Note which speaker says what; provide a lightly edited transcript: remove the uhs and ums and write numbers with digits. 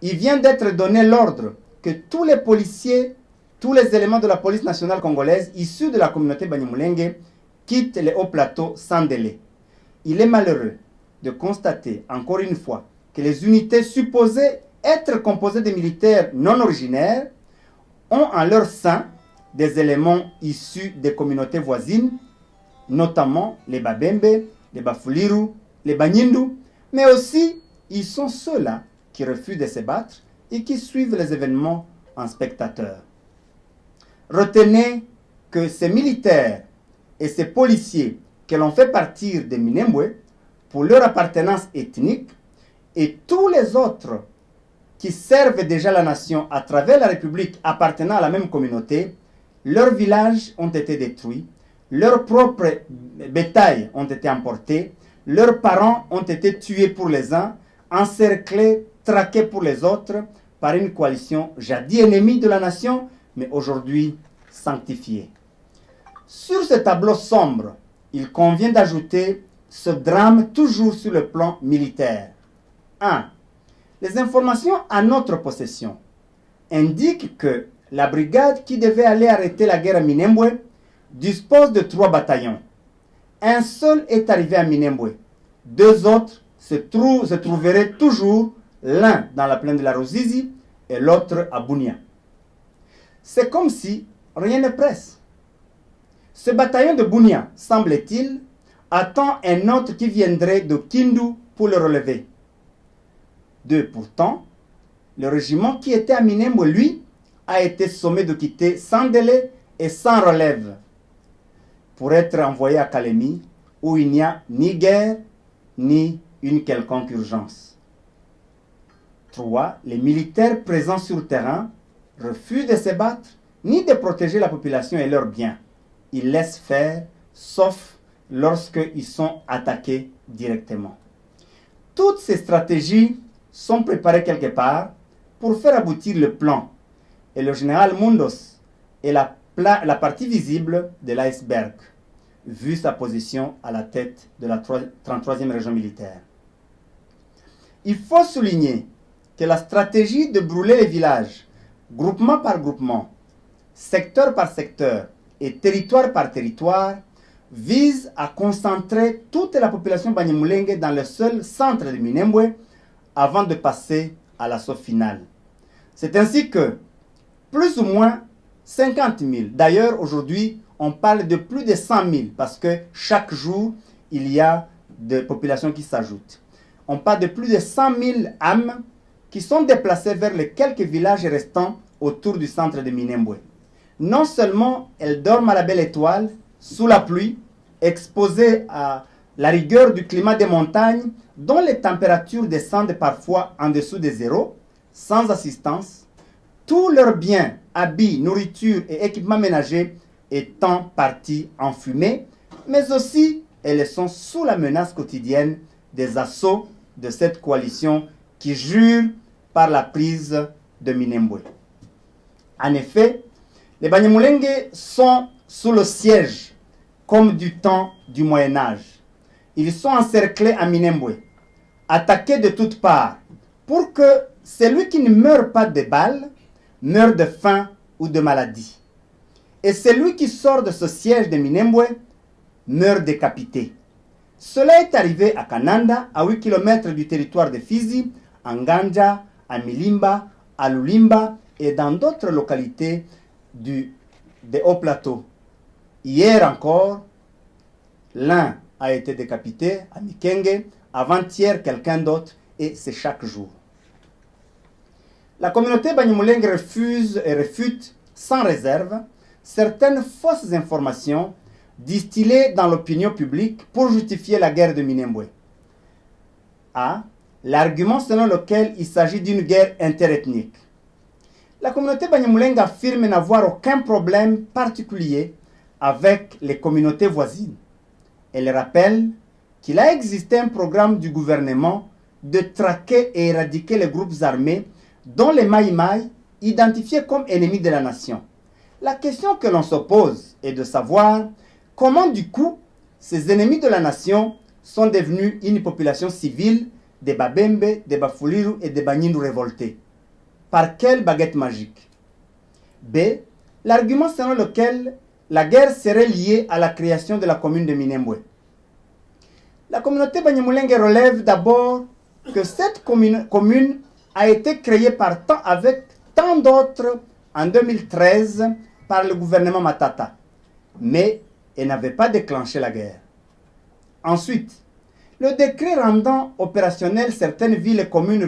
Speaker 1: il vient d'être donné l'ordre que tous les policiers, tous les éléments de la police nationale congolaise issus de la communauté Banyamulenge quittent les hauts plateaux sans délai. Il est malheureux de constater encore une fois que les unités supposées être composées de militaires non originaires ont en leur sein des éléments issus des communautés voisines, notamment les Babembe, les Bafuliru, les Banyindu, mais aussi ils sont ceux-là qui refusent de se battre et qui suivent les événements en spectateurs. Retenez que ces militaires et ces policiers que l'on fait partir de Minembwe pour leur appartenance ethnique et tous les autres qui servent déjà la nation à travers la République appartenant à la même communauté, leurs villages ont été détruits, leurs propres bétails ont été emportés, leurs parents ont été tués pour les uns, encerclés, traqués pour les autres par une coalition jadis ennemie de la nation, mais aujourd'hui sanctifiée. Sur ce tableau sombre, il convient d'ajouter ce drame toujours sur le plan militaire. 1. Les informations à notre possession indiquent que la brigade qui devait aller arrêter la guerre à Minembwe dispose de 3 bataillons. Un seul est arrivé à Minembwe. 2 autres se trouveraient toujours, l'un dans la plaine de la Ruzizi et l'autre à Bunia. C'est comme si rien ne presse. Ce bataillon de Bunia, semble-t-il, attend un autre qui viendrait de Kindu pour le relever. Pourtant, le régiment qui était à Minembwe, lui, a été sommé de quitter sans délai et sans relève pour être envoyé à Kalemi, où il n'y a ni guerre, ni une quelconque urgence. 3. Les militaires présents sur le terrain refusent de se battre, ni de protéger la population et leurs biens. Ils laissent faire, sauf lorsqu'ils sont attaqués directement. Toutes ces stratégies sont préparées quelque part pour faire aboutir le plan. Et le général Mundos est la partie visible de l'iceberg, vu sa position à la tête de la 33e région militaire. Il faut souligner que la stratégie de brûler les villages, groupement par groupement, secteur par secteur et territoire par territoire, vise à concentrer toute la population Banyamulenge dans le seul centre de Minembwe avant de passer à l'assaut final. C'est ainsi que plus ou moins 50 000, d'ailleurs aujourd'hui on parle de plus de 100 000 parce que chaque jour il y a des populations qui s'ajoutent. On parle de plus de 100 000 âmes qui sont déplacées vers les quelques villages restants autour du centre de Minembwe. Non seulement elles dorment à la belle étoile, sous la pluie, exposées à la rigueur du climat des montagnes, dont les températures descendent parfois en dessous de zéro, sans assistance, tous leurs biens, habits, nourriture et équipements ménagers étant partis en fumée, mais aussi elles sont sous la menace quotidienne des assauts de cette coalition qui jure par la prise de Minembwe. En effet, les Banyamulenge sont sous le siège comme du temps du Moyen-Âge. Ils sont encerclés à Minembwe, attaqués de toutes parts, pour que celui qui ne meurt pas de balles meurt de faim ou de maladie. Et celui qui sort de ce siège de Minembwe meurt décapité. Cela est arrivé à Kananda, à 8 km du territoire de Fizi, à Nganja, à Milimba, à Lulimba et dans d'autres localités des hauts plateaux. Hier encore, l'un a été décapité à Mikenge, avant-hier quelqu'un d'autre, et c'est chaque jour. La communauté Banyamulenge refuse et réfute sans réserve certaines fausses informations distillées dans l'opinion publique pour justifier la guerre de Minembwe. A. L'argument selon lequel il s'agit d'une guerre interethnique. La communauté Banyamulenge affirme n'avoir aucun problème particulier avec les communautés voisines. Elle rappelle qu'il a existé un programme du gouvernement de traquer et éradiquer les groupes armés dont les Maïmaï identifiés comme ennemis de la nation. La question que l'on se pose est de savoir comment du coup ces ennemis de la nation sont devenus une population civile des Babembe, des Bafuliru et des Banyindu révoltés. Par quelle baguette magique? B. L'argument selon lequel la guerre serait liée à la création de la commune de Minembwe. La communauté Banyamulenge relève d'abord que cette commune a été créée avec tant d'autres en 2013 par le gouvernement Matata, mais elle n'avait pas déclenché la guerre. Ensuite, le décret rendant opérationnelles certaines villes et communes